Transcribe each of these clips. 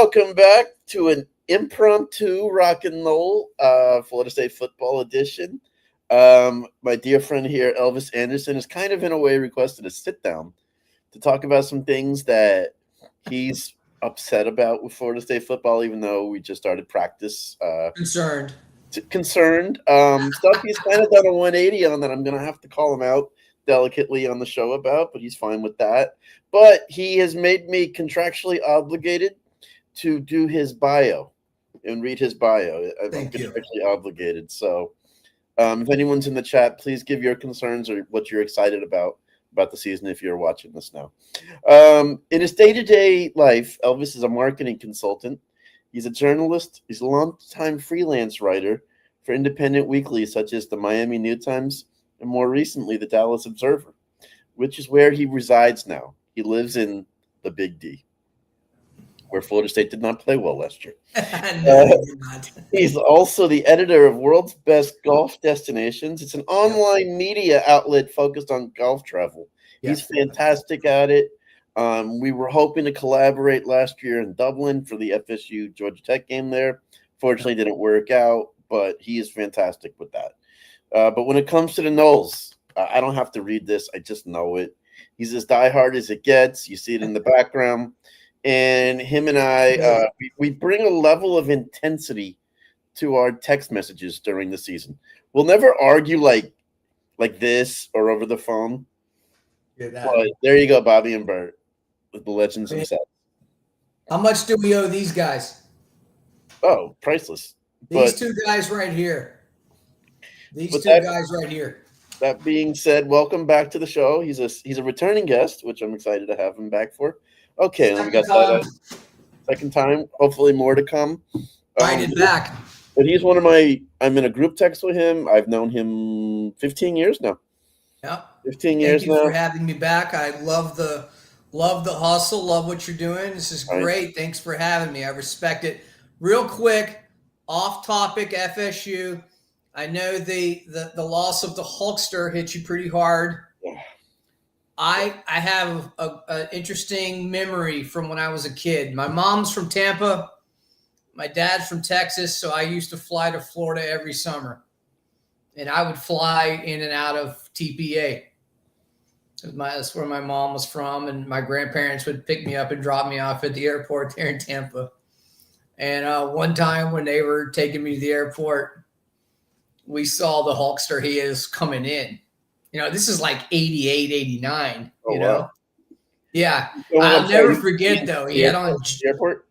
Welcome back to an impromptu rock and roll Florida State football edition. My dear friend here, Elvis Anderson, has kind of in a way requested a sit down to talk about some things that he's upset about with Florida State football, even though we just started practice. Concerned. Concerned. Stuff he's kind of done a 180 on that I'm going to have to call him out delicately on the show about, but he's fine with that. But he has made me contractually obligated to do his bio and read his bio. I'm contractually obligated. So if anyone's in the chat, please give your concerns or what you're excited about the season if you're watching this now. In his day-to-day life, Elvis is a marketing consultant. He's a journalist. He's a long-time freelance writer for independent weeklies such as the Miami New Times and more recently the Dallas Observer, which is where he resides now. He lives in the Big D, where Florida State did not play well last year. No, not. He's also the editor of World's Best Golf Destinations. It's an online media outlet focused on golf travel. He's fantastic at it. We were hoping to collaborate last year in Dublin for the FSU Georgia Tech game there. Fortunately, didn't work out, but he is fantastic with that. But when it comes to the Knowles, I don't have to read this. I just know it. He's as diehard as it gets. You see it in the background. And him and I, we bring a level of intensity to our text messages during the season. We'll never argue like this or over the phone. But there you go, Bobby and Bert, with the legends themselves. How much do we owe these guys? Oh, priceless. These two guys right here. Guys right here. That being said, welcome back to the show. He's a returning guest, which I'm excited to have him back for. Okay, we got that second time. Hopefully more to come. Invited back. But he's I'm in a group text with him. I've known him 15 years now. Yep. 15 years now. Thank you for having me back. I love the hustle. Love what you're doing. This is great. Thanks for having me. I respect it. Real quick, off topic, FSU. I know the loss of the Hulkster hit you pretty hard. Yeah. I have an interesting memory from when I was a kid. My mom's from Tampa. My dad's from Texas, so I used to fly to Florida every summer. And I would fly in and out of TPA. That's where my mom was from, and my grandparents would pick me up and drop me off at the airport there in Tampa. And one time when they were taking me to the airport, we saw the Hulkster he is coming in. You know, this is like 88, 89, you know? Wow. Yeah. I'll never forget, though. He had on the airport.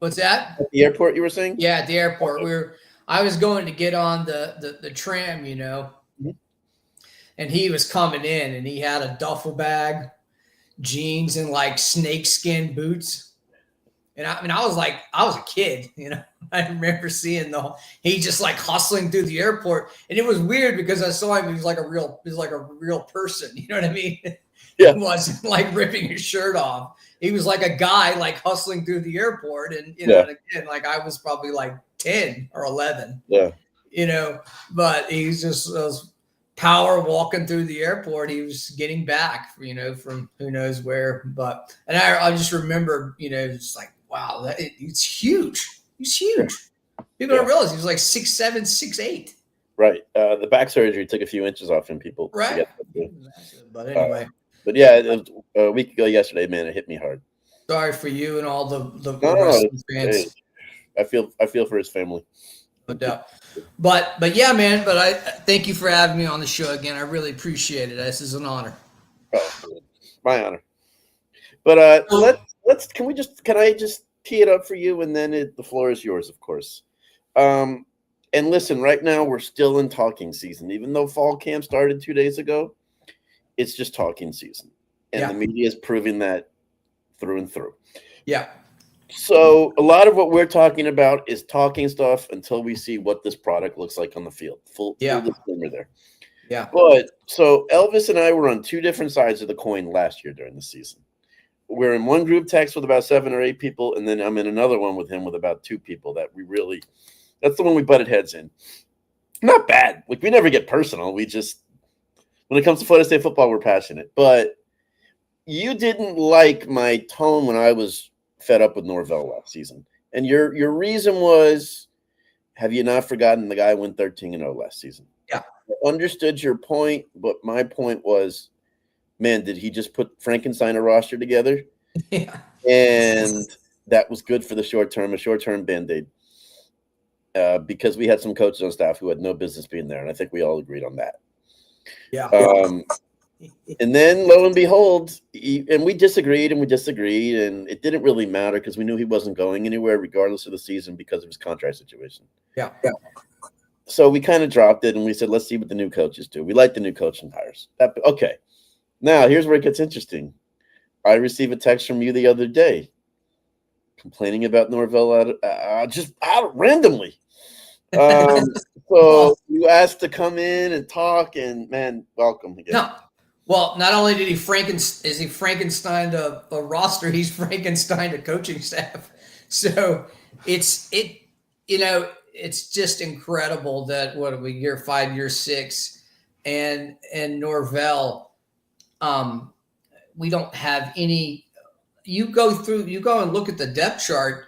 What's that? At the airport, you were saying? Yeah, at the airport. I was going to get on the tram, you know, and he was coming in, and he had a duffel bag, jeans, and like snakeskin boots. And I was a kid, you know. I remember seeing he just like hustling through the airport, and it was weird because I saw him. He was like a real person. You know what I mean? Yeah. He wasn't like ripping his shirt off. He was like a guy like hustling through the airport, and you know, and again, like I was probably like 10 or 11. Yeah. You know, but he's just power walking through the airport. He was getting back, you know, from who knows where. But I just remember, you know, it's like, wow, it's huge. He's huge. People don't realize he was like 6'7", 6'8". Right. The back surgery took a few inches off him. People. Right. But anyway. But yeah, it was a week ago yesterday, man. It hit me hard. Sorry for you and all the fans. I feel for his family. No doubt. But yeah, man. But I thank you for having me on the show again. I really appreciate it. This is an honor. Oh, my honor. But can I just tee it up for you, and then the floor is yours, of course. And listen, right now we're still in talking season, even though fall camp started 2 days ago. It's just talking season, and the media is proving that through and through. Yeah. So a lot of what we're talking about is talking stuff until we see what this product looks like on the field. Full disclaimer there. Yeah. But so Elvis and I were on two different sides of the coin last year during the season. We're in one group text with about 7 or 8 people, and then I'm in another one with him with about 2 people that's the one we butted heads in. Not bad. Like, we never get personal. We just, when it comes to Florida State football, we're passionate. But you didn't like my tone when I was fed up with Norvell last season. And your reason was, have you not forgotten the guy went 13-0 last season? Yeah. I understood your point, but my point was, man, did he just put Frankenstein a roster together? Yeah. And that was good for the short term, a short-term Band-Aid. Because we had some coaches on staff who had no business being there, and I think we all agreed on that. Yeah. And then, lo and behold, and we disagreed, and it didn't really matter because we knew he wasn't going anywhere regardless of the season because of his contract situation. Yeah. So we kind of dropped it, and we said, let's see what the new coaches do. We like the new coaching hires. Okay. Now, here's where it gets interesting. I received a text from you the other day complaining about Norvell just out randomly. So you asked to come in and talk, and man, welcome again. No, well, not only did he Frankenstein a roster, he's Frankenstein a coaching staff. So it's just incredible that what are we, year 5, year 6, and Norvell, we don't have any. You go and look at the depth chart.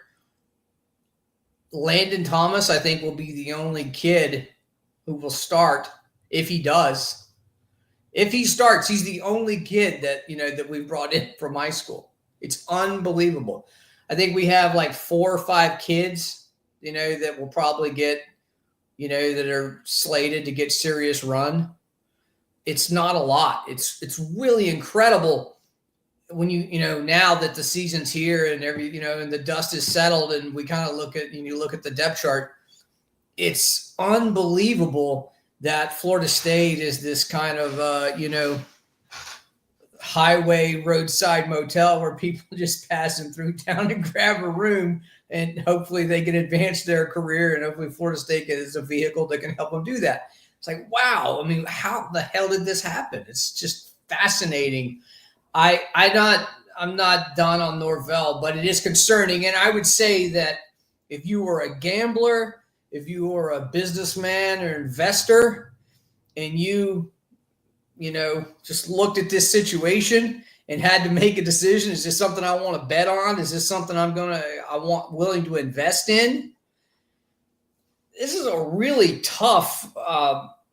Landon Thomas, I think, will be the only kid who will start if he does. If he starts, he's the only kid that we brought in from high school. It's unbelievable. I think we have like 4 or 5 kids, that will probably get, that are slated to get serious run. It's not a lot. It's really incredible when now that the season's here and and the dust is settled and we kind of look at the depth chart, it's unbelievable that Florida State is this kind of, highway roadside motel where people just passing through town and grab a room and hopefully they can advance their career. And hopefully Florida State is a vehicle that can help them do that. It's like, wow. I mean, how the hell did this happen? It's just fascinating. I'm not done on Norvell, but it is concerning. And I would say that if you were a gambler, if you were a businessman or investor, and you just looked at this situation and had to make a decision, is this something I want to bet on? Is this something willing to invest in? This is a really tough,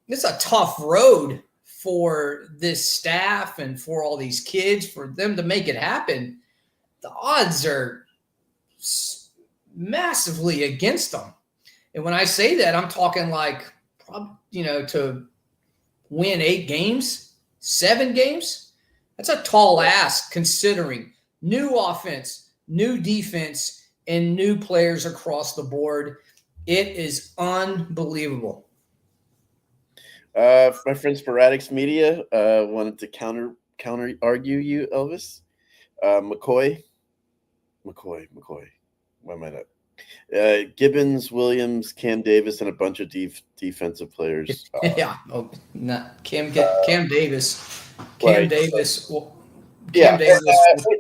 it's a tough road for this staff and for all these kids, for them to make it happen. The odds are massively against them. And when I say that, I'm talking like, to win 8 games, 7 games. That's a tall ask considering new offense, new defense, and new players across the board. It is unbelievable. My friend Sporadics Media wanted to counter argue you, Elvis. McCoy. Why am I not? Gibbons, Williams, Cam Davis, and a bunch of defensive players. Yeah, not Cam Davis. Right. Davis. Davis.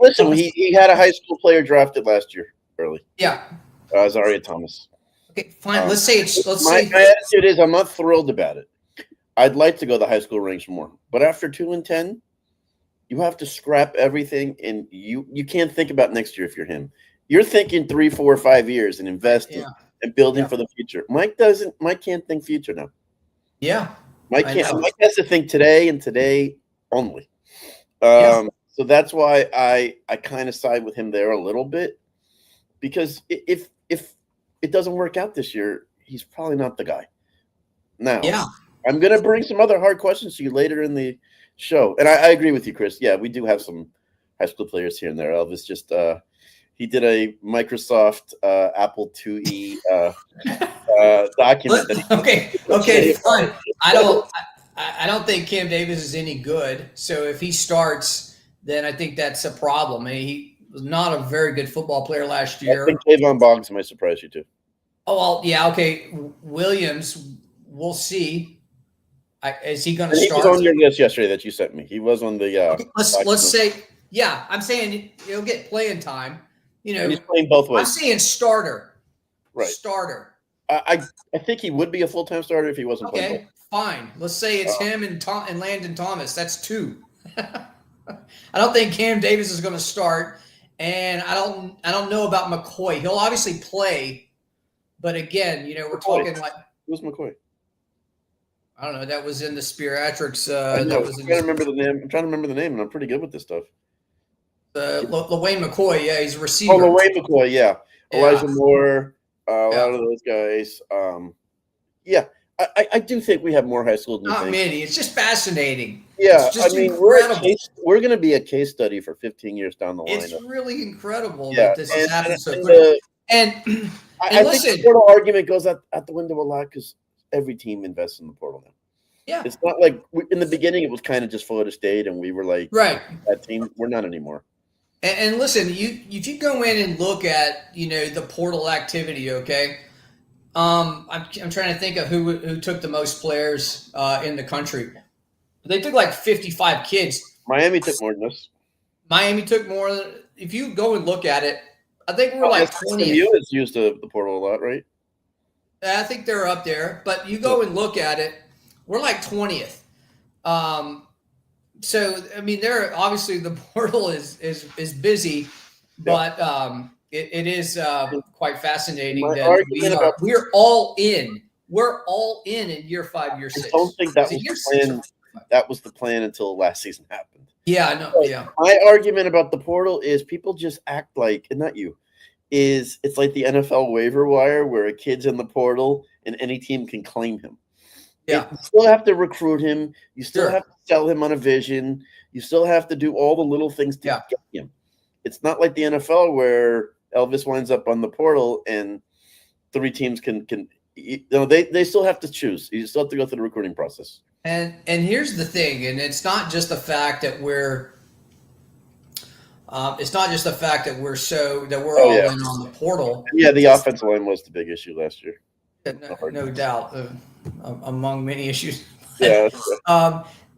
Listen, he had a high school player drafted last year early. Yeah. Zaria Thomas. Okay, fine. My attitude is I'm not thrilled about it. I'd like to go the high school ranks more, but after 2-10, you have to scrap everything, and you can't think about next year if you're him. You're thinking 3, 4, 5 years and investing and building for the future. Mike can't think future now. Yeah, Mike has to think today and today only. So that's why I kind of side with him there a little bit, because if it doesn't work out this year, he's probably not the guy. Now, I'm going to bring some other hard questions to you later in the show. And I agree with you, Chris. Yeah, we do have some high school players here and there. Elvis just he did a Microsoft Apple IIe document. Okay, fine. I don't think Cam Davis is any good. So if he starts, then I think that's a problem. I mean, he was not a very good football player last year. I think Kayvon Boggs might surprise you too. Oh, well, yeah, okay. Williams, we'll see. Is he going to start? He was on your list yesterday that you sent me. He was on the. Let's say, I'm saying he'll get playing time. And he's playing both ways. I'm saying starter. Right. Starter. I think he would be a full-time starter if he wasn't playing. Okay, fine. Let's say it's him and Landon Thomas. That's 2. I don't think Cam Davis is going to start. And I don't know about McCoy. He'll obviously play, but again, we're talking like who's McCoy? I don't know. That was in the Speariatrics. I know. That was I'm trying to remember the name. I'm trying to remember the name, and I'm pretty good with this stuff. LaWayne McCoy. Yeah, he's a receiver. Oh, LaWayne McCoy. Yeah, Elijah Moore. A Yeah. lot of those guys. Yeah, I do think we have more high school than you Not think. many. It's just fascinating. Yeah, It's just incredible. We're going to be a case study for 15 years down the line. It's really incredible Yeah, that this has happened so and quickly. And I listen, think the portal argument goes out the window a lot because every team invests in the portal now. yeah, It's not like in the beginning it was kind of just Florida State, and we were like right. that team. We're not anymore. And listen, if you go in and look at the portal activity, okay. I'm trying to think of who took the most players in the country. They took like 55 kids. Miami took more than us. Miami took more. If you go and look at it, I think we're like 20th. FSU has used the portal a lot, right? I think they're up there, but you go and look at it, we're like 20th. So I mean, they're obviously the portal is busy, but it is quite fascinating that we're all in. We're all in year 5, year 6. I don't think that was the plan. That was the plan until last season happened. Yeah, I know. Yeah. My argument about the portal is people just act like, and not you, it's like the NFL waiver wire where a kid's in the portal and any team can claim him. Yeah. You still have to recruit him. You still have to sell him on a vision. You still have to do all the little things to get him. It's not like the NFL where Elvis winds up on the portal and 3 teams can they still have to choose. You still have to go through the recruiting process. And here's the thing, and it's not just the fact that we're all in on the portal. Yeah, the offensive line was the big issue last year. No doubt, among many issues. Yeah.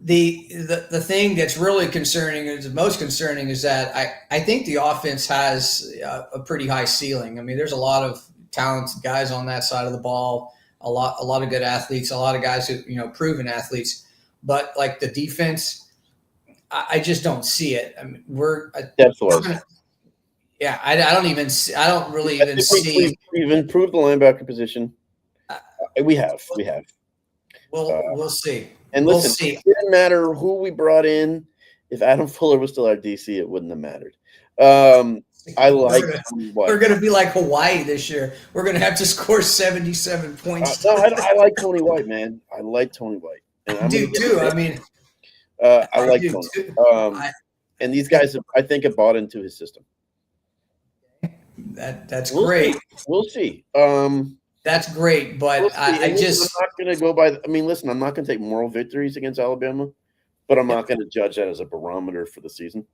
The thing that's really concerning, is the most concerning, is that I think the offense has a pretty high ceiling. I mean, there's a lot of talented guys on that side of the ball, a lot of good athletes, a lot of guys who proven athletes, but like the defense, I just don't see it. I mean, I don't really even see. We've improved the linebacker position. We have. We'll see. And listen, it didn't matter who we brought in. If Adam Fuller was still our DC, it wouldn't have mattered. We're going to be like Hawaii this year. We're going to have to score 77 points. No, I like Tony White, man. I like Tony White. And I do too. I mean, I like Tony. And these guys, I think, have bought into his system. That's great. We'll see. That's great, but I'm not going to go by. Listen, I'm not going to take moral victories against Alabama, but I'm not going to judge that as a barometer for the season.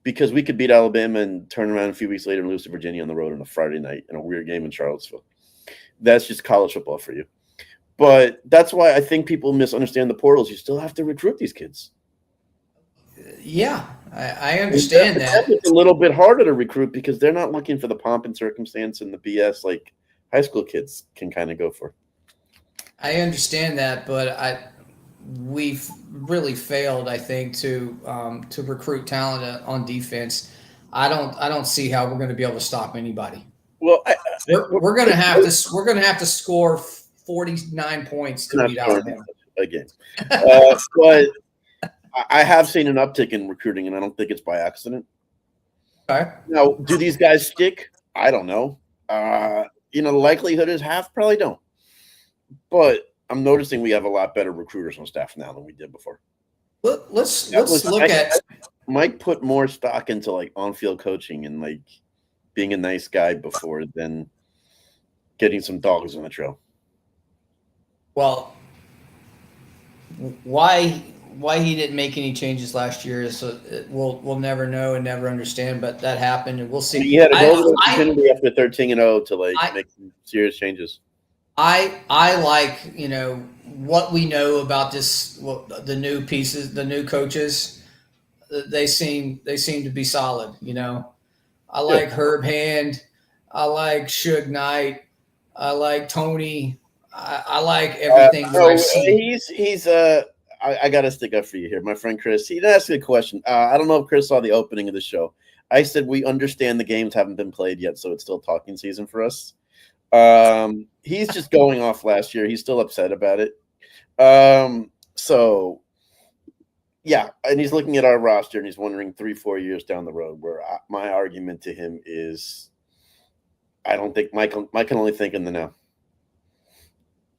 Because we could beat Alabama and turn around a few weeks later and lose to Virginia on the road on a Friday night in a weird game in Charlottesville. That's just college football for you. But that's why I think people misunderstand the portals. You still have to recruit these kids. Yeah, I understand that. It's a little bit harder to recruit because they're not looking for the pomp and circumstance and the BS like high school kids can kind of go for. I understand that, but we've really failed, I think, to recruit talent on defense. I don't see how we're going to be able to stop anybody. Well, we're going to have to score 49 points to beat Alabama again. But I have seen an uptick in recruiting, and I don't think it's by accident. Okay. Now, do these guys stick? I don't know. The likelihood is half probably don't. But I'm noticing we have a lot better recruiters on staff now than we did before. Let's look at Mike put more stock into like on-field coaching and like being a nice guy before than getting some dogs on the trail. Well, why he didn't make any changes last year is we'll never know and never understand. But that happened, and we'll see. He had a golden opportunity after 13-0 to make some serious changes. I like what we know about this. The new pieces, the new coaches, they seem to be solid. I like Herb Hand, I like Suge Knight, I like Tony. I like everything that I've seen. I got to stick up for you here. My friend Chris, he asked me a question. I don't know if Chris saw the opening of the show. I said we understand the games haven't been played yet, so it's still talking season for us. He's just going off last year. He's still upset about it. So yeah, and he's looking at our roster and he's wondering 3-4 years down the road. Where my argument to him is, I don't think Mike can only think in the now.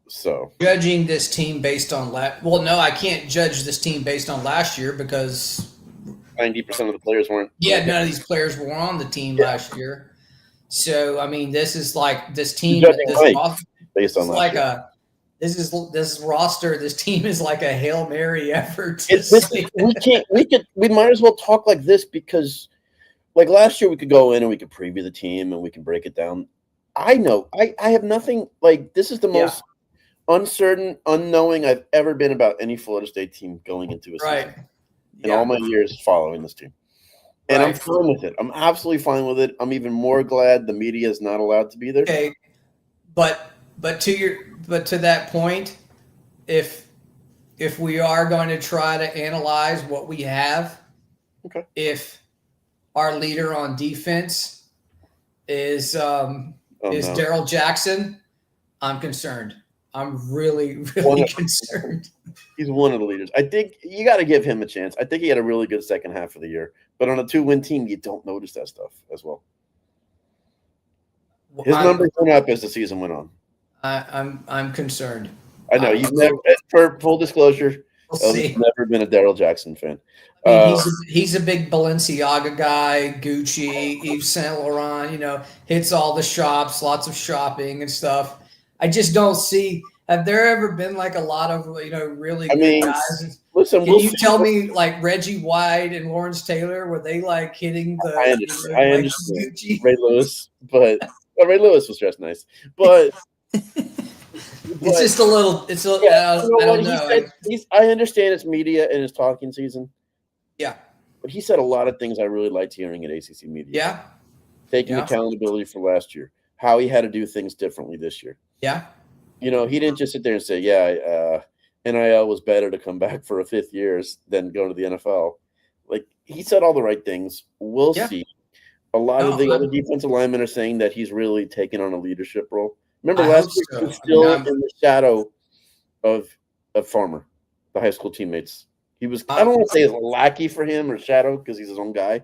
So judging this team based on no, I can't judge this team based on last year because 90% of the players weren't. Yeah, none of these players were on the team last year. So I mean, this is like this team. This roster, based on like year. This roster. This team is like a Hail Mary effort. We might as well talk like this because, like last year, we could go in and we could preview the team and we can break it down. I know I have nothing like this is the most uncertain, unknowing I've ever been about any Florida State team going into a season in all my years following this team. And I'm fine with it. I'm absolutely fine with it. I'm even more glad the media is not allowed to be there. Okay, but to that point, if we are going to try to analyze what we have, if our leader on defense is Daryl Jackson, I'm concerned. I'm really concerned. He's one of the leaders. I think you got to give him a chance. I think he had a really good second half of the year. But on a 2-win team, you don't notice that stuff as well. His numbers went up as the season went on. I'm concerned. I know you've never. For full disclosure, I've never been a Daryl Jackson fan. I mean, he's a big Balenciaga guy, Gucci, Yves Saint Laurent. Hits all the shops, lots of shopping and stuff. I just don't see. Have there ever been like a lot of really good guys? Listen, can you tell me like Reggie White and Lawrence Taylor were they like hitting the? I understand Gucci? Ray Lewis, but Ray Lewis was dressed nice, but it's just a little. It's a. I don't know. I understand it's media and it's talking season. Yeah, but he said a lot of things I really liked hearing at ACC media. Yeah, taking accountability for last year, how he had to do things differently this year. Yeah. He didn't just sit there and say, NIL was better to come back for a 5th year than go to the NFL. Like, he said all the right things. We'll see. A lot of the other defensive linemen are saying that he's really taken on a leadership role. Remember last year, he was still in the shadow of Farmer, the high school teammates. He was, I don't want to say it's lackey for him or shadow because he's his own guy,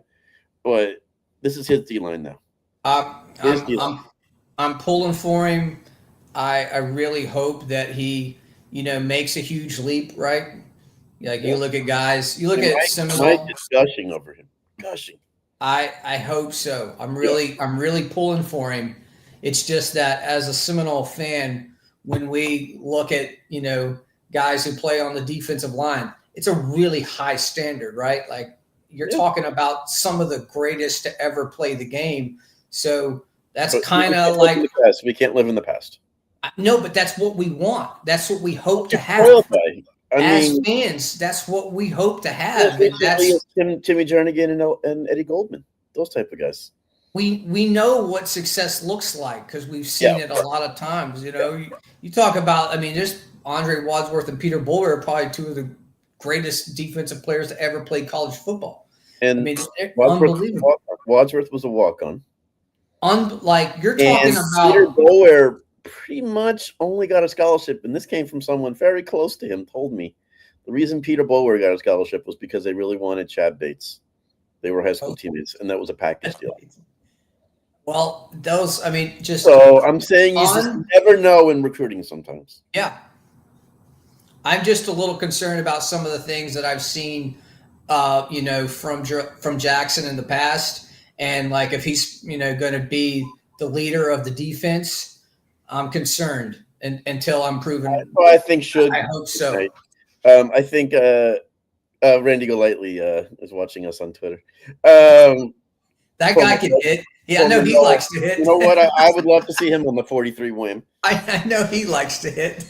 but this is his D-line now. I'm pulling for him. I really hope that he, makes a huge leap, right? Like you look at guys, Seminole. Mike is gushing over him. Gushing. I hope so. I'm really pulling for him. It's just that as a Seminole fan, when we look at, guys who play on the defensive line, it's a really high standard, right? Like you're talking about some of the greatest to ever play the game. So that's kind of like we can't live in the past. No, but that's what we want. That's what we hope to have. As fans, that's what we hope to have. That's Timmy Jernigan and Eddie Goldman, those type of guys. We know what success looks like because we've seen it a lot of times. You talk about. There's Andre Wadsworth and Peter Bowler are probably two of the greatest defensive players to ever play college football. And Wadsworth was a walk-on. You're talking about Peter Bowler pretty much only got a scholarship, and this came from someone very close to him, told me. The reason Peter Bowler got a scholarship was because they really wanted Chad Bates. They were high school teammates, and that was a package deal. Well, So I'm saying you just never know in recruiting sometimes. Yeah. I'm just a little concerned about some of the things that I've seen, from Jackson in the past. And like, if he's, going to be the leader of the defense, I'm concerned until I'm proven. I think should. I hope so. Right. I think Randy Golightly is watching us on Twitter. That guy can hit. Yeah, I know he likes to hit. You know what? I would love to see him on the 43 win. I know he likes to hit.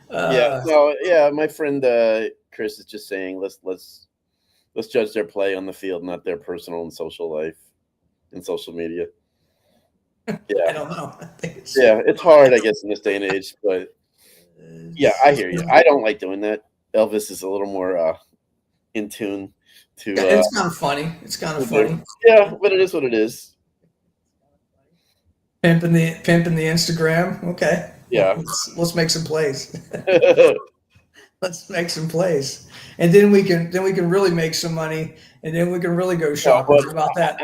My friend Chris is just saying let's judge their play on the field, not their personal and social life and social media. Yeah, I don't know. It's hard, I guess, in this day and age. But yeah, I hear you. I don't like doing that. Elvis is a little more in tune to. It's kind of funny. It's kind of funny. Yeah, but it is what it is. Pimping the Instagram. Okay. Yeah. Let's make some plays. Let's make some plays, and then we can really make some money, and then we can really go shopping. How about that?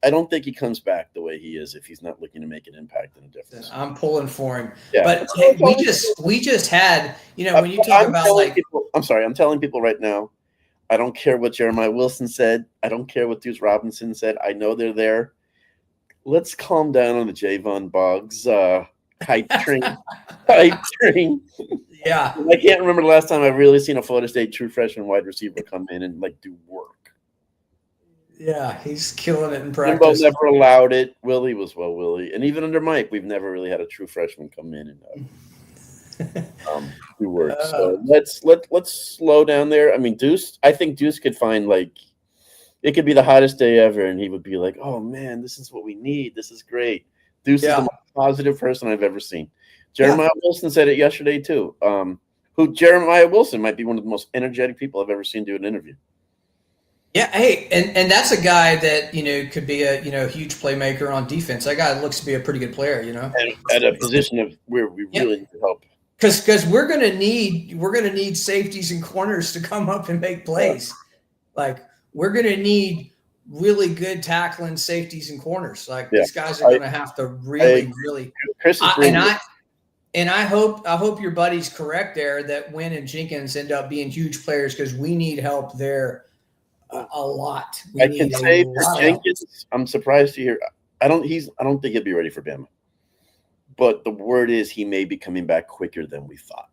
I don't think he comes back the way he is if he's not looking to make an impact and a difference. I'm pulling for him. Yeah. But hey, we just had, when you talk about like people, I'm sorry, I'm telling people right now, I don't care what Jeremiah Wilson said. I don't care what Deuce Robinson said. I know they're there. Let's calm down on the Javon Boggs hype train. Hype train. Yeah. I can't remember the last time I've really seen a Florida State true freshman wide receiver come in and like do work. Yeah, he's killing it in Jimbo practice. never allowed it. Willie was Willie, and even under Mike, we've never really had a true freshman come in and do work. So let's slow down there. I mean, Deuce. I think Deuce could find like it could be the hottest day ever, and he would be like, "Oh man, this is what we need. This is great." Deuce is the most positive person I've ever seen. Jeremiah Wilson said it yesterday too. Jeremiah Wilson might be one of the most energetic people I've ever seen do an interview. Yeah, hey, and that's a guy that could be a huge playmaker on defense. That guy looks to be a pretty good player, and at a position of where we really need help. Because we're gonna need safeties and corners to come up and make plays. Like we're gonna need really good tackling safeties and corners. Like these guys are gonna have to really. And I hope your buddy's correct there that Wynn and Jenkins end up being huge players because we need help there a lot. I can say for Jenkins, I'm surprised to hear. I don't think he'll be ready for Bama. But the word is he may be coming back quicker than we thought.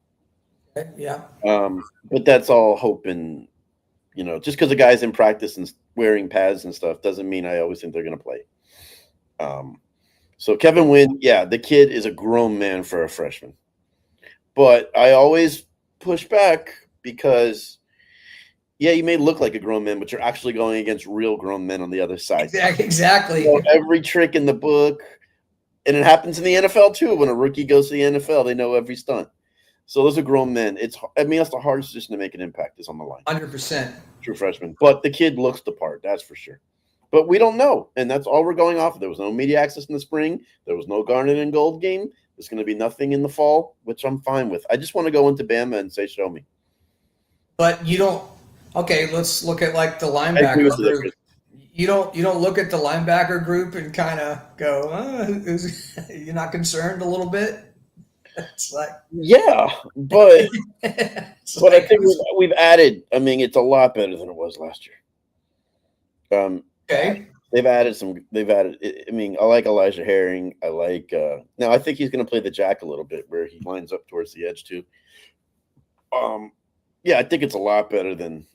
Yeah. But that's all hope and just because the guy's in practice and wearing pads and stuff doesn't mean I always think they're going to play. So Kevin Wynn, the kid is a grown man for a freshman. But I always push back because, you may look like a grown man, but you're actually going against real grown men on the other side. Exactly. Every trick in the book. And it happens in the NFL too. When a rookie goes to the NFL, they know every stunt. So those are grown men. That's the hardest position to make an impact is on the line. 100%. True freshman. But the kid looks the part, that's for sure. But we don't know. And that's all we're going off of. There was no media access in the spring. There was no Garnet and Gold game. There's going to be nothing in the fall, which I'm fine with. I just want to go into Bama and say, show me. But you don't – okay, let's look at like the linebacker group. You don't look at the linebacker group and kind of go, you're not concerned a little bit? It's like but I think we've added. I mean, it's a lot better than it was last year. Okay. They've added. I mean, I like Elijah Herring. I like. Now I think he's going to play the jack a little bit, where he lines up towards the edge too. I think it's a lot better than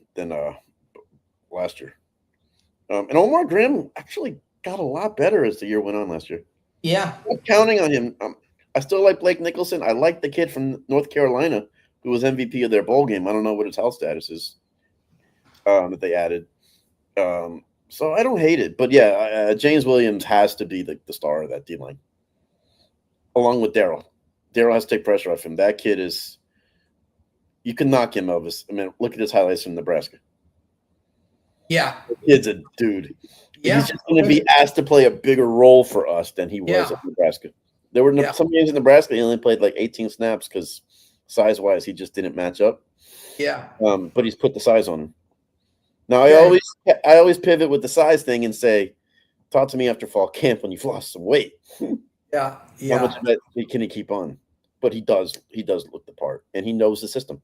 last year. And Omar Graham actually got a lot better as the year went on last year. Yeah. I'm counting on him. I still like Blake Nicholson. I like the kid from North Carolina who was MVP of their bowl game. I don't know what his health status is that they added. So I don't hate it. But, James Williams has to be the star of that D-line along with Darryl. Darryl has to take pressure off him. That kid is – you can knock him, Elvis. I mean, look at his highlights from Nebraska. Yeah. The kid's a dude. Yeah. He's just going to be asked to play a bigger role for us than he was at Nebraska. There were some games in Nebraska he only played like 18 snaps because size-wise he just didn't match up. Yeah. But he's put the size on him. Now I always pivot with the size thing and say, talk to me after fall camp when you've lost some weight. Yeah. How much of that can he keep on? But he does look the part, and he knows the system.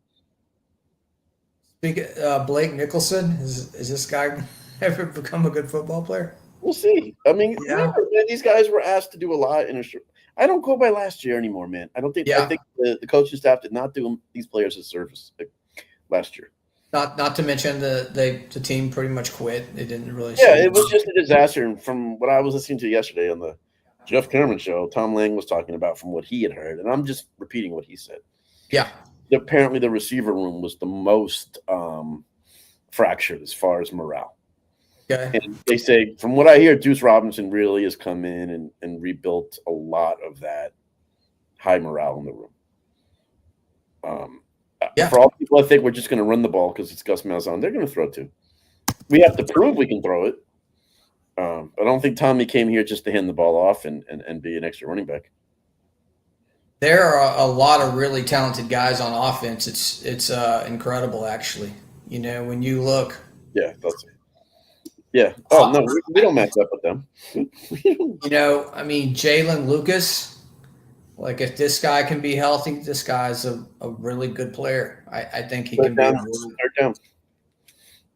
Blake Nicholson, is this guy ever become a good football player? We'll see. I mean, remember, man, these guys were asked to do a lot I don't go by last year anymore, man. I don't think. I think the coaching staff did not do these players a service last year. Not to mention the team pretty much quit. It didn't really. It was just a disaster. And from what I was listening to yesterday on the Jeff Cameron show, Tom Lang was talking about from what he had heard, and I'm just repeating what he said. Yeah. Apparently, the receiver room was the most fractured as far as morale. Okay. And they say, from what I hear, Deuce Robinson really has come in and rebuilt a lot of that high morale in the room. Yeah. For all people, I think we're just going to run the ball because it's Gus Malzahn. They're going to throw too. We have to prove we can throw it. I don't think Tommy came here just to hand the ball off and be an extra running back. There are a lot of really talented guys on offense. It's incredible, actually. You know, when you look. Yeah, that's it. Yeah. Oh no, we don't match up with them. You know, I mean, Jalen Lucas. Like, if this guy can be healthy, this guy's a really good player. I think he can be a down.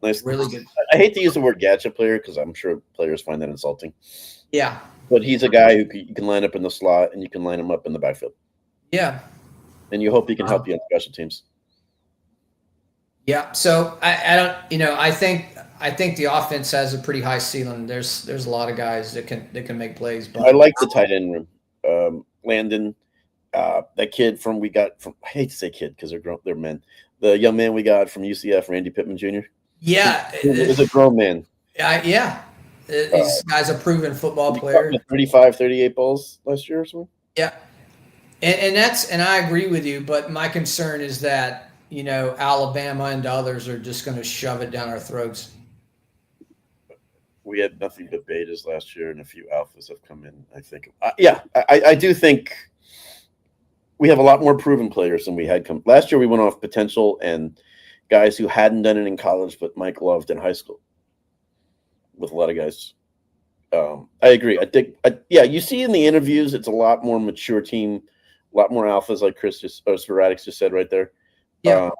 Nice. Really good. I hate to use the word gadget player because I'm sure players find that insulting. Yeah. But he's a guy who you can line up in the slot and you can line him up in the backfield. Yeah. And you hope he can help you on special teams. Yeah. So I don't, you know, I think the offense has a pretty high ceiling. There's a lot of guys that can make plays. But I like the tight end room. Landon, that kid we got from, I hate to say kid because they're men. The young man we got from UCF, Randy Pittman Jr. Yeah, he's a grown man. Yeah, this guy's a proven football player. 35, 38 balls last year or something. Yeah, and I agree with you. But my concern is that, you know, Alabama and others are just going to shove it down our throats. We had nothing but betas last year, and a few alphas have come in. I think. I do think we have a lot more proven players than we had come last year. We went off potential and guys who hadn't done it in college, but Mike loved in high school. With a lot of guys, I agree. I think, you see in the interviews, it's a lot more mature team, a lot more alphas, like Chris Sporadics just said right there. Yeah,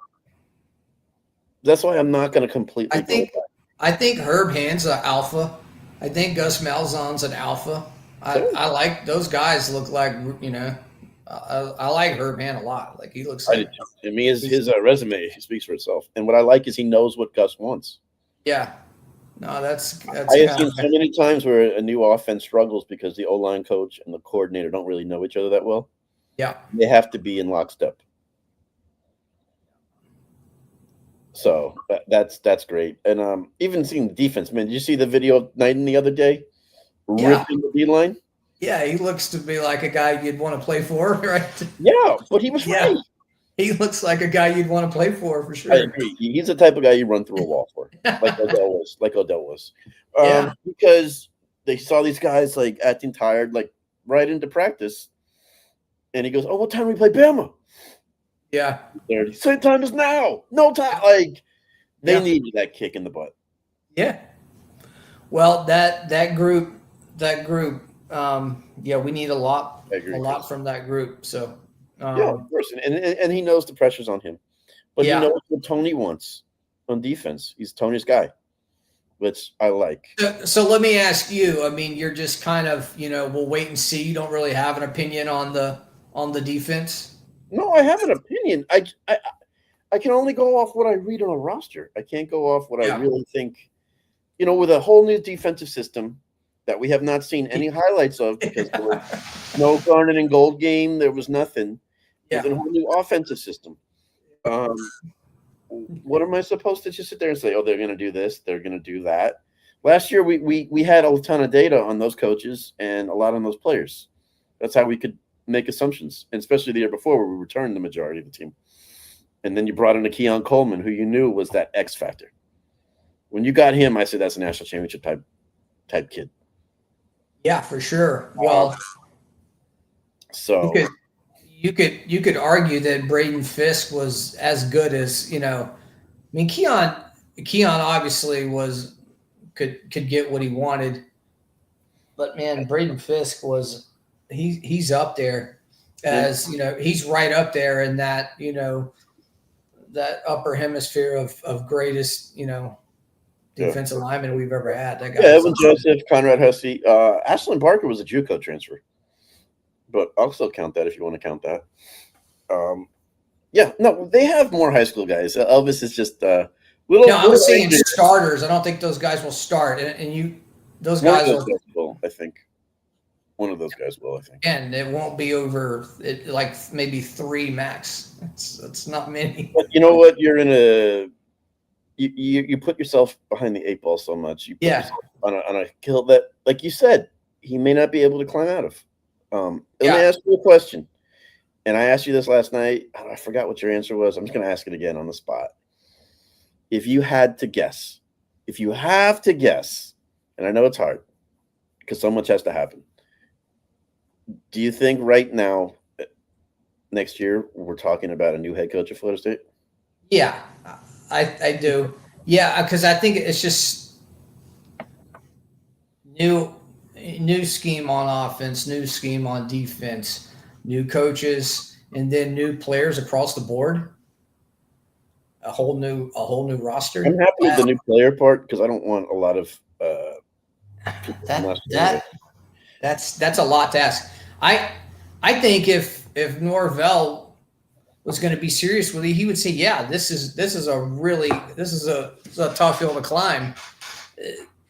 that's why I'm not going to completely. I think Herb Hand's an alpha. I think Gus Malzahn's an alpha. I like those guys. Look like, you know, I like Herb Hand a lot. Like, he looks like. I mean, his resume speaks for itself. And what I like is he knows what Gus wants. Yeah. No, that's. I have seen so many times where a new offense struggles because the O-line coach and the coordinator don't really know each other that well. Yeah. They have to be in lockstep. So that's great. And even seeing the defense, man, did you see the video of Knighton the other day? Ripping the D-line? Yeah, he looks to be like a guy you'd want to play for, right? Yeah, but he was right. He looks like a guy you'd want to play for sure. I agree. He's the type of guy you run through a wall for, like Odell was. Because they saw these guys like acting tired, like right into practice, and he goes, "Oh, what time do we play Bama?" Yeah, 30. Same time as now. No time. Like they needed that kick in the butt. Yeah. Well, that group. We need a lot from that group. So. Of course, and he knows the pressure's on him, but he knows what Tony wants on defense. He's Tony's guy, which I like. So let me ask you. I mean, you're just kind of, you know, we'll wait and see. You don't really have an opinion on the defense. No, I have an opinion. I can only go off what I read on a roster. I can't go off what I really think. You know, with a whole new defensive system that we have not seen any highlights of because there was no Garnet and Gold game. There was nothing. With a whole new offensive system. What am I supposed to just sit there and say, oh, they're going to do this, they're going to do that? Last year, we had a ton of data on those coaches and a lot on those players. That's how we could make assumptions, and especially the year before where we returned the majority of the team. And then you brought in a Keon Coleman, who you knew was that X factor. When you got him, I said that's a national championship type kid. Yeah, for sure. Well, so you could argue that Braden Fisk was as good as, you know. I mean, Keon obviously could get what he wanted, but man, Braden Fisk he's up there as, you know, he's right up there in that, you know, that upper hemisphere of greatest, you know, defensive lineman we've ever had. That guy. Yeah, Evan Joseph, Conrad Hussey, Ashlyn Parker was a JUCO transfer, but I'll still count that if you want to count that. They have more high school guys. Elvis is just little. No, I was saying starters. I don't think those guys will start, and those guys will. I think one of those guys will. I think, and it won't be over like maybe 3 max. It's not many. But you know what? You're in a. You put yourself behind the 8 ball so much. You put yourself on a hill that, like you said, he may not be able to climb out of. Let me ask you a question. and I asked you this last night. I forgot what your answer was. I'm just going to ask it again on the spot. If you had to guess, if you have to guess, and I know it's hard because so much has to happen, do you think right now, next year, we're talking about a new head coach at Florida State? Yeah, I do. Yeah, because I think it's just new scheme on offense, new scheme on defense, new coaches, and then new players across the board. A whole new I'm roster. happy with the Wow, new player part because I don't want a lot of people from that last year anyway. that that's a lot to ask. I think if Norvell was going to be serious with it, he would say, "Yeah, this is a tough hill to climb."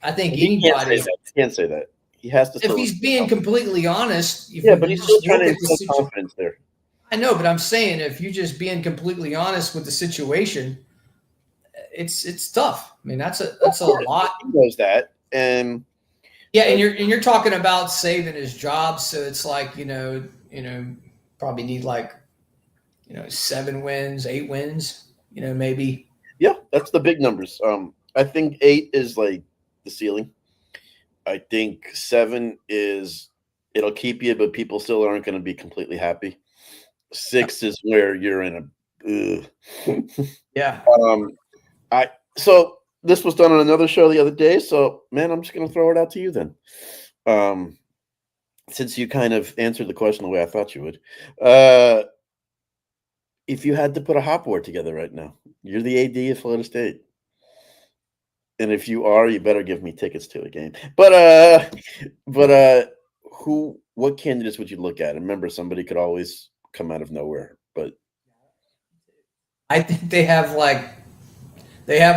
I think He can't say anybody, that. He can't say that. He has to if still. he's being completely honest, if Yeah, you but he's still just trying look to at the instill situation, confidence there. I know, but I'm saying if you're just being completely honest with the situation, it's tough. I mean, Of that's a course, lot. he knows that, and Yeah, and you're talking about saving his job, so it's like probably need like 7 wins, 8 wins, maybe. yeah, that's the big numbers. I think 8 is like the ceiling. I think 7 is it'll keep you, but people still aren't going to be completely happy. 6 is where you're in a. Yeah. um, I so this was done on another show the other day. So man, I'm just going to throw it out to you then. Um, since you kind of answered the question the way I thought you would. If you had to put a hot board together right now, you're the AD of Florida State. And if you are, you better give me tickets to a game. But what candidates would you look at? And remember, somebody could always come out of nowhere. But I think they have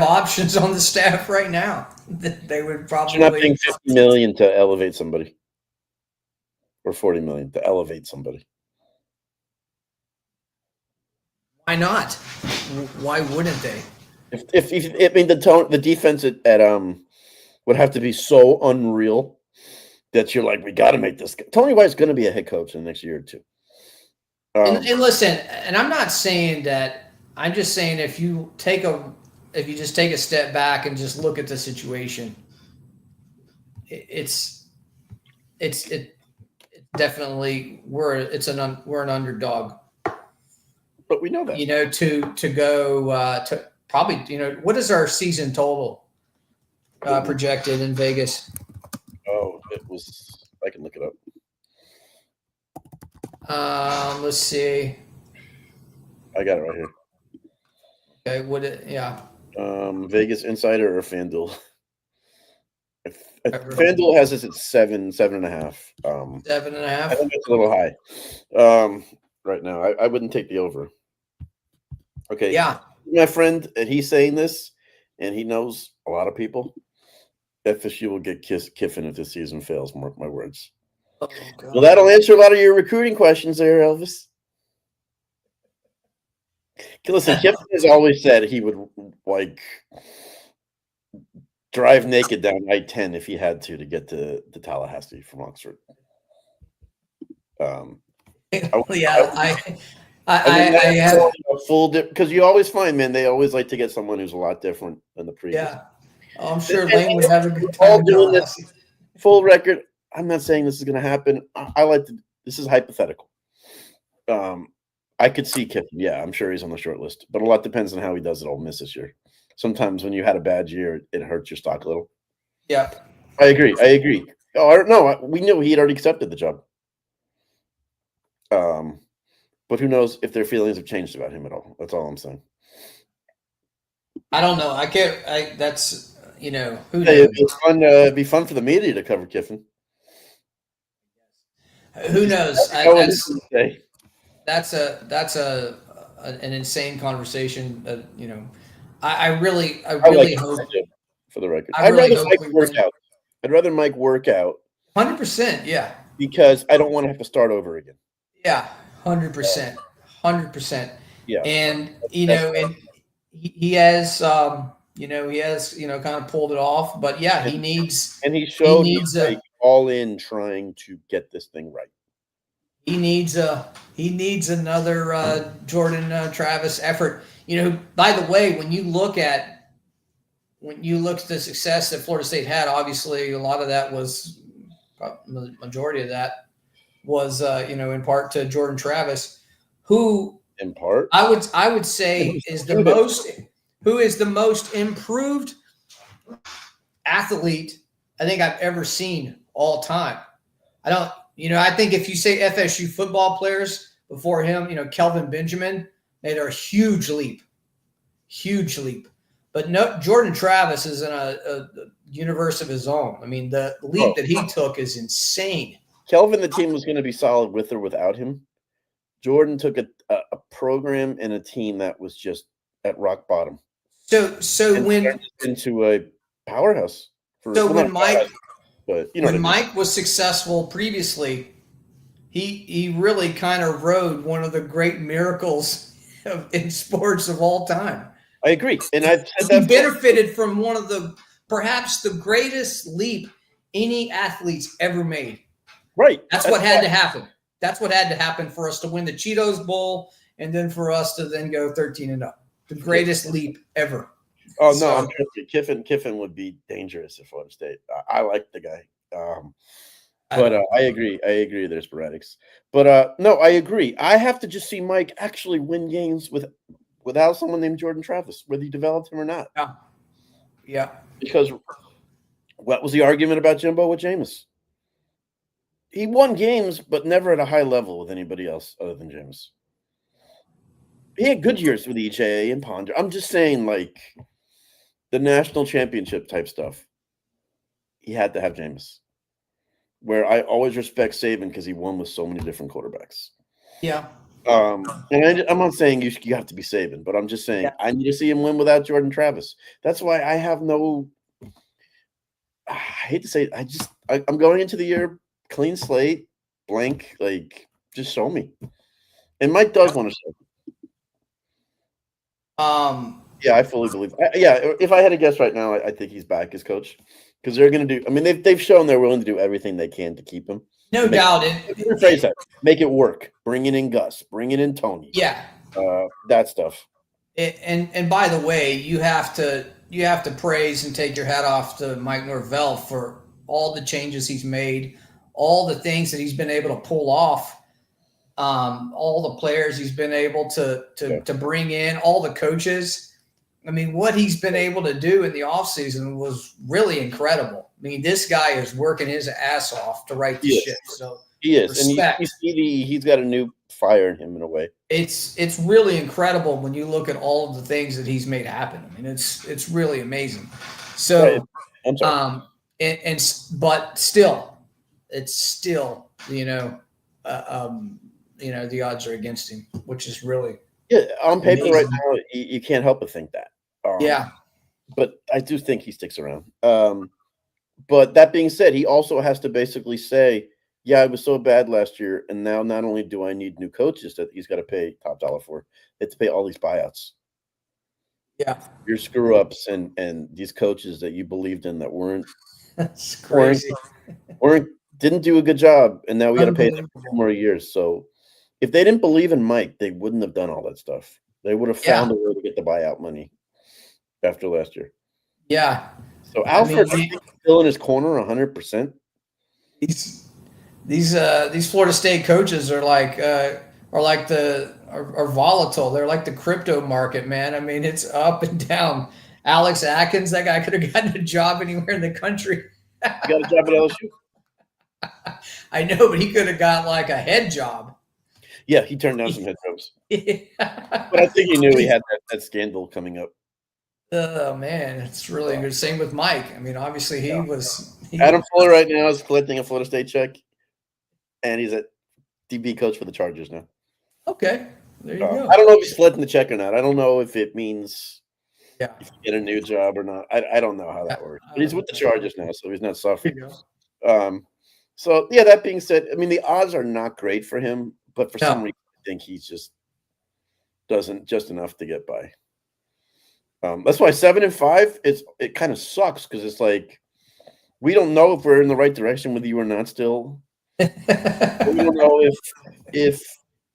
options on the staff right now that they would you're not probably. paying 50 million to elevate somebody, or 40 million to elevate somebody. Why not? Why wouldn't they? If I mean the defense at would have to be so unreal that you're like, we got to make this. Tony White's going to be a head coach in the next year or two. And listen, and I'm not saying that. I'm just saying if you just take a step back and just look at the situation, it's definitely we're an underdog. But we know that. To go to probably what is our season total projected in Vegas? Oh, it was. I can look it up. Let's see. I got it right here. Okay, yeah. Vegas Insider or FanDuel? FanDuel has this at 7.5. 7.5. I think it's a little high. Right now, I wouldn't take the over. Okay. Yeah. My friend, and he's saying this, and he knows a lot of people. FSU will get Kiffin if this season fails. Mark my words. Oh, God. Well, that'll answer a lot of your recruiting questions there, Elvis. Listen, Kiffin has always said he would drive naked down I-10 if he had to get to Tallahassee from Oxford. I have a full because you always find, man, they always like to get someone who's a lot different than the previous. Yeah. Oh, I'm sure Lane would have a good time. All doing this full record. I'm not saying this is going to happen. I like to. This is hypothetical. I could see Kiffin. Yeah, I'm sure he's on the short list, but a lot depends on how he does at Ole Miss this year. Sometimes when you had a bad year, it hurts your stock a little. Yeah, I agree. Oh, no, we knew he'd already accepted the job. But who knows if their feelings have changed about him at all? That's all I'm saying. I don't know. I can't. That's who knows? It'd be fun for the media to cover Kiffin. Who knows? That's an insane conversation. I really hope. For the record, I'd rather Mike work out. I'd rather Mike work out. 100%, yeah. Because I don't want to have to start over again. Yeah, 100%, 100%. Yeah, and and he has kind of pulled it off, but yeah, he needs all in trying to get this thing right. He needs another Jordan Travis effort. By the way, when you look at the success that Florida State had, obviously a lot of that was the majority of that was in part to Jordan Travis, who in part I would say is the most improved athlete I think I've ever seen all time. I think if you say FSU football players before him, Kelvin Benjamin made a huge leap. But no, Jordan Travis is in a universe of his own. I mean, the leap that he took is insane. Kelvin, the team was going to be solid with or without him. Jordan took a program and a team that was just at rock bottom. So when into a powerhouse. When Mike Mike was successful previously, he really kind of rode one of the great miracles in sports of all time. I agree, and I've said that he benefited from one of perhaps the greatest leap any athlete's ever made. Right. That's what had to happen. That's what had to happen for us to win the Cheetos Bowl, and then for us to then go 13-0. The greatest leap ever. Oh no, I'm sure Kiffin would be dangerous at Florida State. I like the guy, but I agree. There's sporadics, but no, I agree. I have to just see Mike actually win games without someone named Jordan Travis, whether he developed him or not. Yeah. Because what was the argument about Jimbo with Jameis? He won games, but never at a high level with anybody else other than Jameis. He had good years with EJ and Ponder. I'm just saying, like, the national championship type stuff, he had to have Jameis. Where I always respect Saban because he won with so many different quarterbacks. Yeah. And I'm not saying you have to be Saban, but I'm just saying I need to see him win without Jordan Travis. That's why I have no – I hate to say it. I'm going into the year clean slate, blank, like, just show me. And Mike does want to show me. Yeah, I fully believe. If I had to guess right now, I think he's back as coach because they're going to do. I mean, they've shown they're willing to do everything they can to keep him. No doubt. Rephrase that. Make it work. Bringing in Gus. Bringing in Tony. Yeah. That stuff. And by the way, you have to praise and take your hat off to Mike Norvell for all the changes he's made, all the things that he's been able to pull off. All the players he's been able to bring in, all the coaches. I mean, what he's been able to do in the offseason was really incredible. I mean, this guy is working his ass off to right the ship. So he is. Respect. And he's got a new fire in him in a way. It's really incredible when you look at all of the things that he's made happen. I mean, it's really amazing. So, right. I'm sorry. But still, it's still, the odds are against him, which is really on paper amazing. Right now, you can't help but think that. But I do think he sticks around. But that being said, he also has to basically say, yeah, I was so bad last year, and now not only do I need new coaches that he's got to pay top dollar for, they have to pay all these buyouts. Yeah. Your screw-ups and these coaches that you believed in that weren't That's crazy. Didn't do a good job, and now we got to pay them for more years. So if they didn't believe in Mike, they wouldn't have done all that stuff. They would have found a way to get the buyout money after last year. Yeah. So Alfred still in his corner 100%. These Florida State coaches are volatile. They're like the crypto market, man. I mean, it's up and down. Alex Atkins, that guy could have gotten a job anywhere in the country. He got a job at LSU. I know, but he could have got like a head job. Yeah, he turned down some head jobs. But I think he knew he had that scandal coming up. Oh, man, it's really good. Same with Mike. I mean, obviously he was. Adam Fuller right now is collecting a Florida State check, and he's a DB coach for the Chargers now. Okay, there you go. I don't know if he's collecting the check or not. I don't know if it means if you get a new job or not. I don't know how that works. But he's with the Chargers now, so he's not suffering. So, yeah, that being said, I mean, the odds are not great for him, but for some reason, I think he just doesn't just enough to get by. That's why 7-5, it kind of sucks because it's like we don't know if we're in the right direction with you or not still. We don't know if if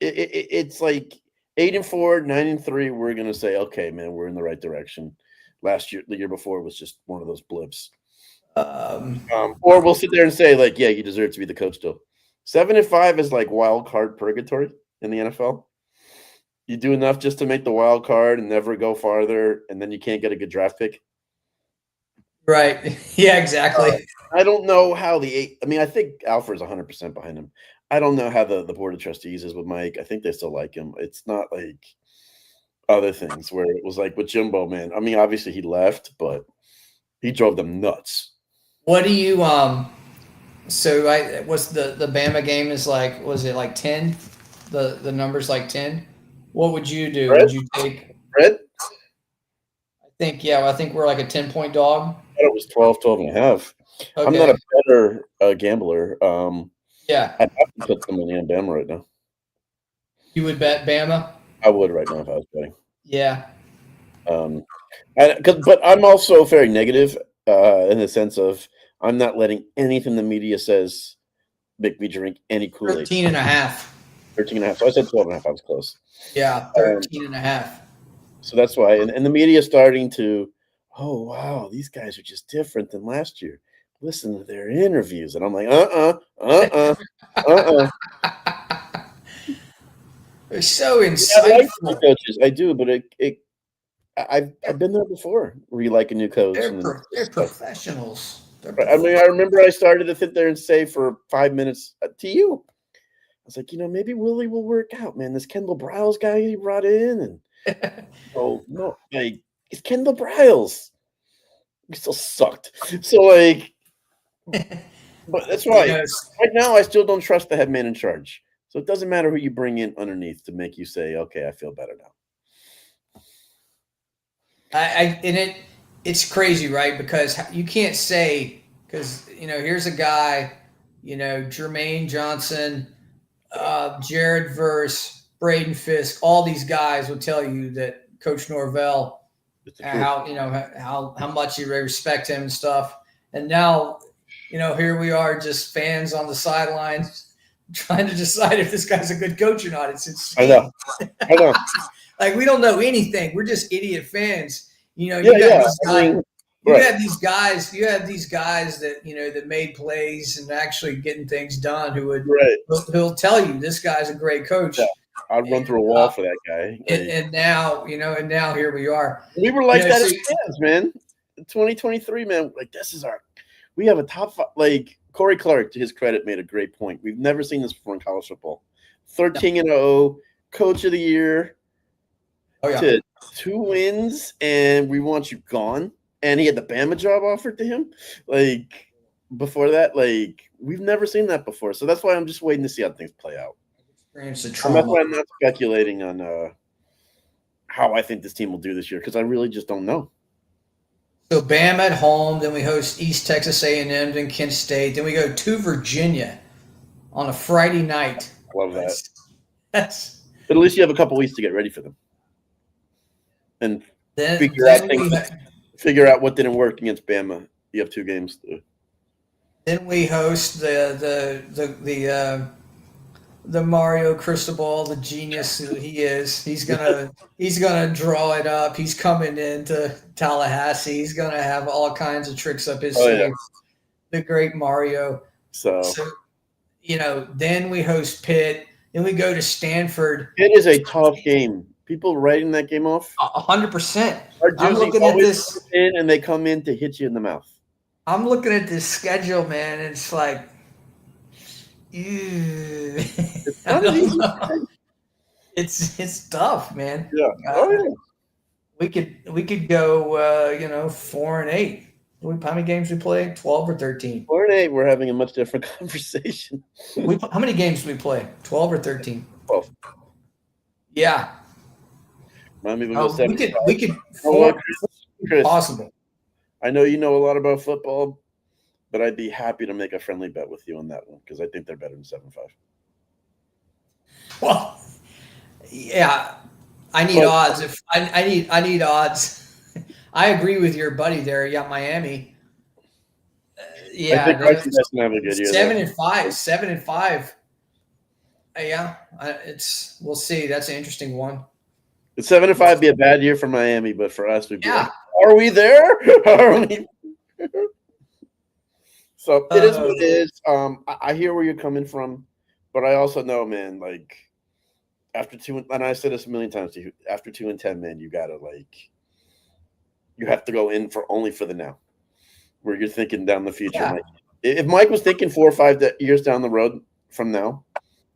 it's like 8-4, 9-3, we're gonna say, okay, man, we're in the right direction. Last year, the year before was just one of those blips. Um, Or we'll sit there and say, like, yeah, you deserve to be the coach still. 7-5 is like wild card purgatory in the NFL. You do enough just to make the wild card and never go farther, and then you can't get a good draft pick. right. Yeah, exactly. I don't know how I mean, I think Alfred's 100% behind him. I don't know how the board of trustees is with Mike. I think they still like him. It's not like other things where it was like with Jimbo, man. I mean, obviously he left, but he drove them nuts. What do you so what's the Bama game is like, was it like 10? The number's like 10. What would you do? Red? Would you take Red? I think we're like a 10-point dog. I thought it was 12 and a half. Okay. I'm not a better gambler. Yeah. I'd have to put the money on Bama right now. You would bet Bama? I would right now if I was betting. Yeah. But I'm also very negative in the sense of I'm not letting anything the media says make me drink any Kool-Aid. 13 and a half. 13 and a half. So I said 12 and a half. I was close. Yeah, 13 and a half. So that's why. And the media is starting to, oh, wow, these guys are just different than last year. Listen to their interviews. And I'm like, They're so I insightful. like the coaches. I do, but I've been there before where you like a new coach. They're professionals. I mean, I remember I started to sit there and say for 5 minutes to you, I was like, maybe Willie will work out, man. This Kendall Briles guy he brought in, and no, like it's Kendall Briles. He still sucked. So like, but that's why right now I still don't trust the head man in charge. So it doesn't matter who you bring in underneath to make you say, okay, I feel better now. It's crazy, right? Because you can't say, because here's a guy, Jermaine Johnson, Jared Verse, Braden Fisk, all these guys will tell you that Coach Norvell, how much you respect him and stuff. And now, here we are, just fans on the sidelines trying to decide if this guy's a good coach or not. It's insane. I know. Like, we don't know anything. We're just idiot fans. You have these guys that that made plays and actually getting things done who'll tell you this guy's a great coach. Yeah. I'd run through a wall for that guy. And now here we are. We were like that as fans, man. 2023, man. Like, we have a top five. Like, Corey Clark, to his credit, made a great point. We've never seen this before in college football. 13-0, coach of the year. Oh, yeah. To 2 wins, and we want you gone. And he had the Bama job offered to him. Like, before that, like, we've never seen that before. So that's why I'm just waiting to see how things play out. And that's why I'm not speculating on how I think this team will do this year, because I really just don't know. So Bama at home, then we host East Texas A&M, then Kent State, then we go to Virginia on a Friday night. I love that. But at least you have a couple weeks to get ready for them, and figure out what didn't work against Bama. You have 2 games. Then we host the Mario Cristobal, the genius who he is. He's gonna draw it up. He's coming into Tallahassee. He's gonna have all kinds of tricks up his sleeve. Yeah. The great Mario. So then we host Pitt. Then we go to Stanford. Pitt is a tough game. People writing that game off. 100%. I'm looking at this, and they come in to hit you in the mouth. I'm looking at this schedule, man, and it's like, ew. It's tough, man. Yeah. We could go 4-8. How many games we play? 12 or 13? 4-8. We're having a much different conversation. How many games do we play? 12 or 13? 12. Yeah. We could Chris, possible. I know you know a lot about football, but I'd be happy to make a friendly bet with you on that one because I think they're better than 7-5. Well, yeah, I need odds. I need odds. I agree with your buddy there. Yeah, Miami. I think Bryson Destin have a good year. 7-5. 7-5. Yeah, we'll see. That's an interesting one. The 7-5 be a bad year for Miami, but for us, we'd be like, Yeah. "Are we there? Are we?" So it is what it is. I hear where you're coming from, but I also know, man, like after two, and I said this a million times to you, after 2-10, man, you gotta you have to go in for only for the now, where you're thinking down the future. Yeah. Mike, if Mike was thinking 4 or 5 years down the road from now,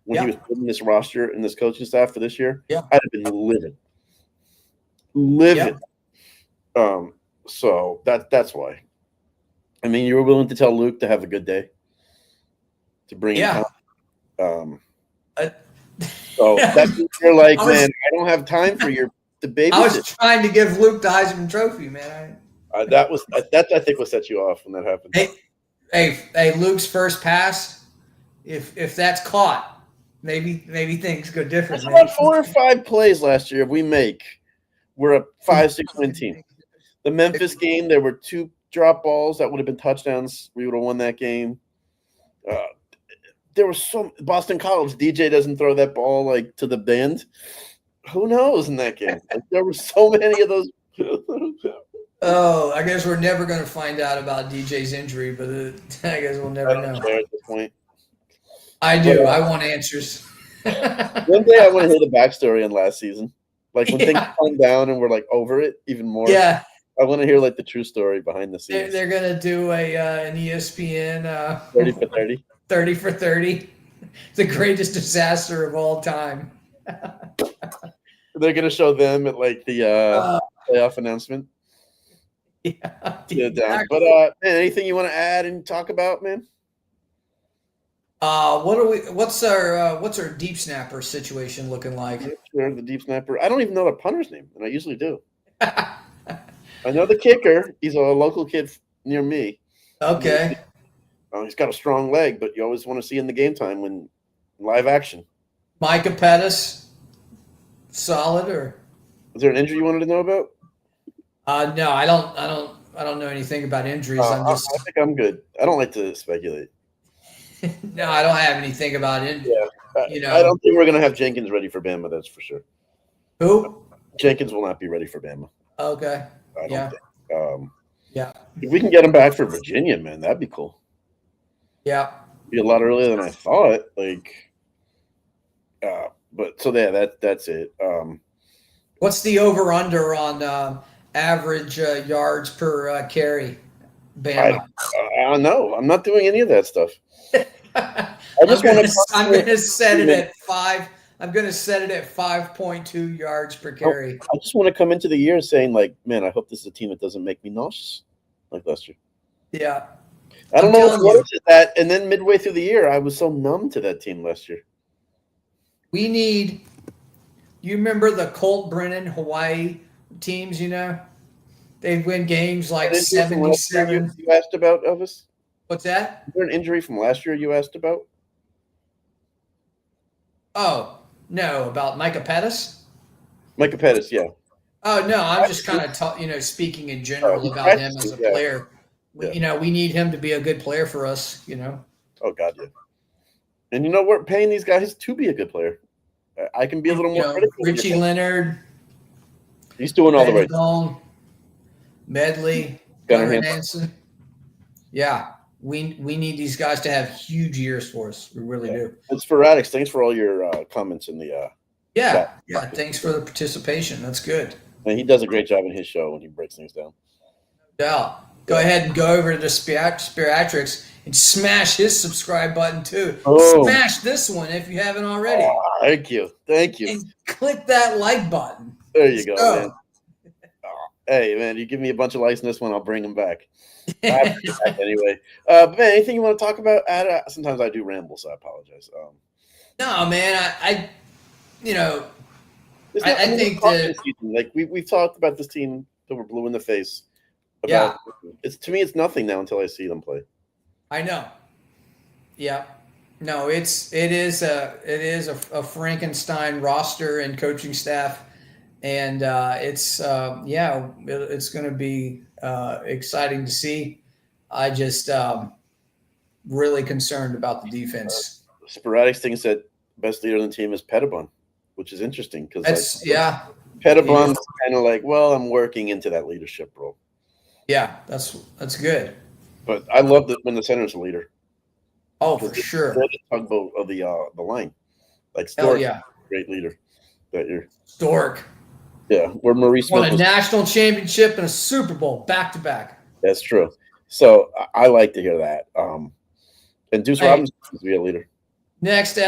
when he Yeah. was building this roster and this coaching staff for this year, Yeah. I'd have been livid. So that's why. I mean, you were willing to tell Luke to have a good day, to bring him. So that's you're like, man, I don't have time for your the babysit. I was trying to give Luke the Heisman Trophy, man. That I think what set you off when that happened. Hey, Luke's first pass, if that's caught, maybe things go different. That's about 4 or 5 plays last year we make. We're a 5-6 win team. The Memphis game, there were 2 drop balls that would have been touchdowns. We would have won that game. There was Boston College. DJ doesn't throw that ball like to the bend. Who knows in that game? Like, there were so many of those. Oh, I guess we're never going to find out about DJ's injury, but I guess we'll never know. At this point, I do. I want answers. One day I want to hear the backstory on last season, like when things calm down and we're like over it even more. Yeah, I want to hear like the true story behind the scenes. They're going to do an ESPN 30 for 30. 30 for 30, the greatest disaster of all time. They're going to show them at like the playoff announcement. Yeah, exactly. But man, anything you want to add and talk about, man? What's our deep snapper situation looking like? Sure, the deep snapper. I don't even know the punter's name, and I usually do. I know the kicker. He's a local kid near me. Okay. He's got a strong leg, but you always want to see in the game time when live action. Micah Pettis, solid or? Is there an injury you wanted to know about? No, I don't know anything about injuries. I think I'm good. I don't like to speculate. No, I don't have anything about injuries. Yeah, I don't think we're gonna have Jenkins ready for Bama. That's for sure. Who? Jenkins will not be ready for Bama. Okay. I don't think. Yeah. If we can get him back for Virginia, man, that'd be cool. Yeah. Be a lot earlier than I thought. But so yeah, that's it. What's the over under on average yards per carry? Bama. I don't know. I'm not doing any of that stuff. I'm gonna set it at 5. I'm gonna set it at 5.2 yards per carry. I just want to come into the year saying, like, man, I hope this is a team that doesn't make me nauseous like last year. Yeah. I don't know what is that. And then midway through the year, I was so numb to that team last year. We need. You remember the Colt Brennan Hawaii teams? You know, they'd win games like 77. You asked about, Elvis? What's that? Is there an injury from last year you asked about? Oh no, about Micah Pettis. Micah Pettis, yeah. Oh no, I'm just kind of speaking in general about him as a player. Yeah. We need him to be a good player for us. Oh God, yeah. And we're paying these guys to be a good player. I can be a little more critical. Richie Leonard. He's doing all the right things. Medley, Gunnar Hansen. Yeah, we need these guys to have huge years for us. We really do. And Sporadics, thanks for all your comments in the. Yeah. Thanks for the participation. That's good. And he does a great job in his show when he breaks things down. No doubt. Go ahead and go over to the Spiratrix and smash his subscribe button too. Oh. Smash this one if you haven't already. Oh, thank you. And click that like button. There you go, man. Oh, hey, man, you give me a bunch of likes in this one, I'll bring them back. Anyway. But man, anything you want to talk about? Sometimes I do ramble, so I apologize. No, man, I think that like we've talked about this team that we're blue in the face. To me, it's nothing now until I see them play. I know. Yeah. No, it is a Frankenstein roster and coaching staff, and it's going to be exciting to see. I just really concerned about the defense. Sporadic thing said best leader on the team is Pettibon, which is interesting because That's yeah. Pettibon's kind of like, well, I'm working into that leadership role. Yeah, that's good. But I love that when the center's a leader. Oh, for sure. They're the tugboat of the line. Like Hell Stork, yeah. great leader that year. Stork. Yeah, where Maurice won a national championship and a Super Bowl back to back. That's true. So I like to hear that. And Deuce Robinson is be a leader. Next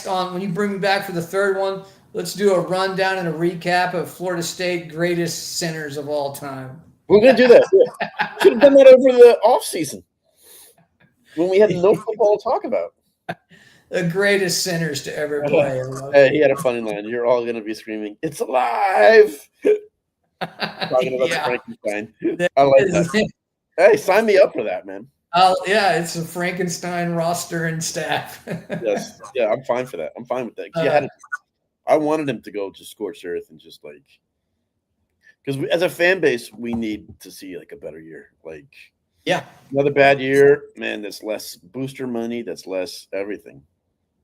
on when you bring me back for the third one, let's do a rundown and a recap of Florida State greatest centers of all time. We're gonna do that. Yeah. Should have done that over the off season when we had no football to talk about. The greatest centers to ever play. Hey, he had a funny line. You're all gonna be screaming, "It's alive!" Talking about Frankenstein. I like that. Hey, sign me up for that, man. Yeah, it's a Frankenstein roster and staff. Yes, yeah, I'm fine for that. I'm fine with that. I wanted him to go to scorched earth and just like, because as a fan base, we need to see like a better year. Like, yeah, another bad year, man. That's less booster money. That's less everything.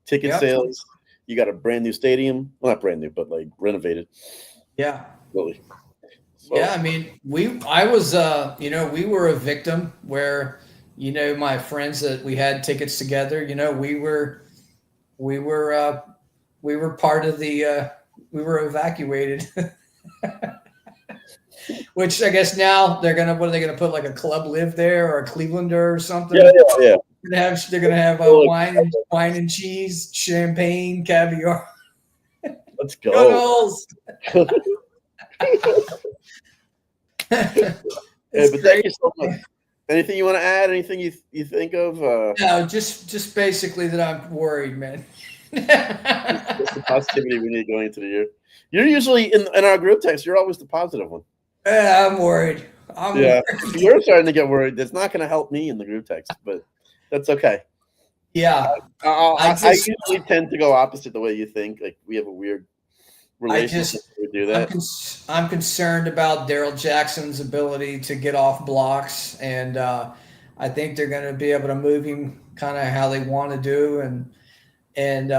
Ticket sales. You got a brand new stadium. Well, not brand new, but like renovated. Yeah. Really. So, yeah, I mean, we were a victim where, my friends that we had tickets together, we were part of the, we were evacuated, which I guess now what are they going to put like a Club Live there or a Clevelander or something? Yeah. They're going to have wine and cheese, champagne, caviar. Let's go. But thank you so much. Anything you want to add? Anything you think of? No, just basically that I'm worried, man. That's the positivity we need going into the year. You're usually in our group text. You're always the positive one. Yeah, I'm worried. Worried. You're starting to get worried. That's not going to help me in the group text, but that's okay. Yeah, I usually tend to go opposite the way you think. Like we have a weird relationship. We do that. I'm concerned about Daryl Jackson's ability to get off blocks, and I think they're going to be able to move him kind of how they want to do, and then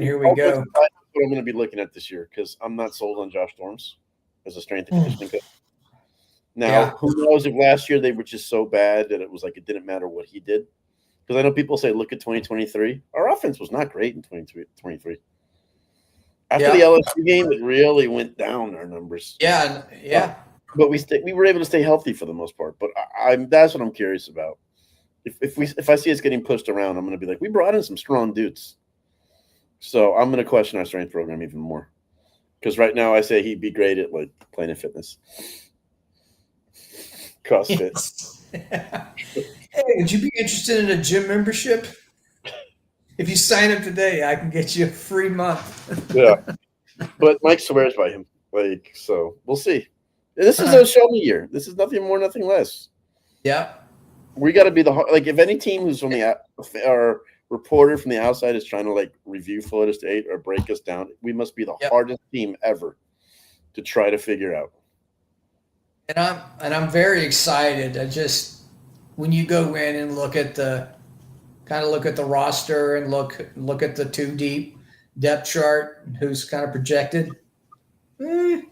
here we go. That's what I'm going to be looking at this year because I'm not sold on Josh Storms as a strength and conditioning coach. Now, who knows if last year they were just so bad that it was like it didn't matter what he did? Because I know people say, look at 2023. Our offense was not great in 2023. After the LSU game, it really went down our numbers. Yeah. But we were able to stay healthy for the most part. But that's what I'm curious about. If I see us getting pushed around, I'm going to be like, we brought in some strong dudes. So I'm going to question our strength program even more. Because right now I say he'd be great at like Planet Fitness. CrossFit. Hey, would you be interested in a gym membership? If you sign up today, I can get you a free month. Yeah. But Mike swears by him. Like, so we'll see. This is a show me year. This is nothing more, nothing less. Yeah. We got to be like, if any team who's from our reporter from the outside is trying to like review Florida State or break us down, we must be the hardest team ever to try to figure out. And I'm very excited. When you go in and look at the roster and look at the 2 deep depth chart, who's kind of projected. No,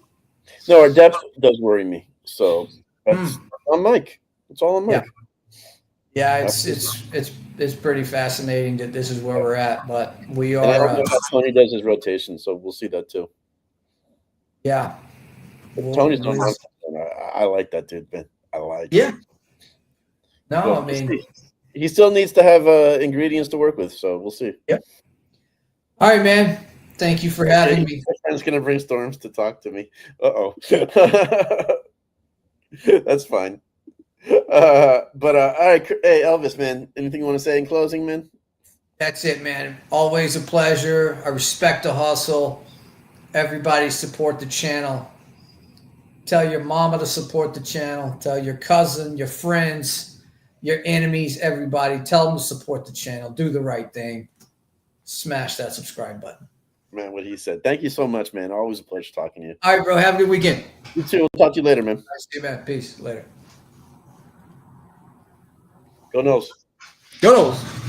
our depth does worry me. So that's on Mike. It's all on Mike. Yeah, it's pretty fascinating that this is where we're at, but we are. And I don't know how Tony does his rotation, so we'll see that too. Yeah, Tony's doing. I like that dude, man. I like. Yeah. It. No, I mean, he still needs to have ingredients to work with, so we'll see. Yep. All right, man. Thank you for having me. My friend's gonna bring Storms to talk to me. Uh-oh. That's fine. But all right, hey Elvis, man. Anything you want to say in closing, man? That's it, man. Always a pleasure. I respect the hustle. Everybody support the channel. Tell your mama to support the channel. Tell your cousin, your friends, your enemies, everybody. Tell them to support the channel. Do the right thing. Smash that subscribe button. Man, what he said. Thank you so much, man. Always a pleasure talking to you. All right, bro. Have a good weekend. You too. We'll talk to you later, man. See you, man. Peace. Later. Go Noles. Go Noles.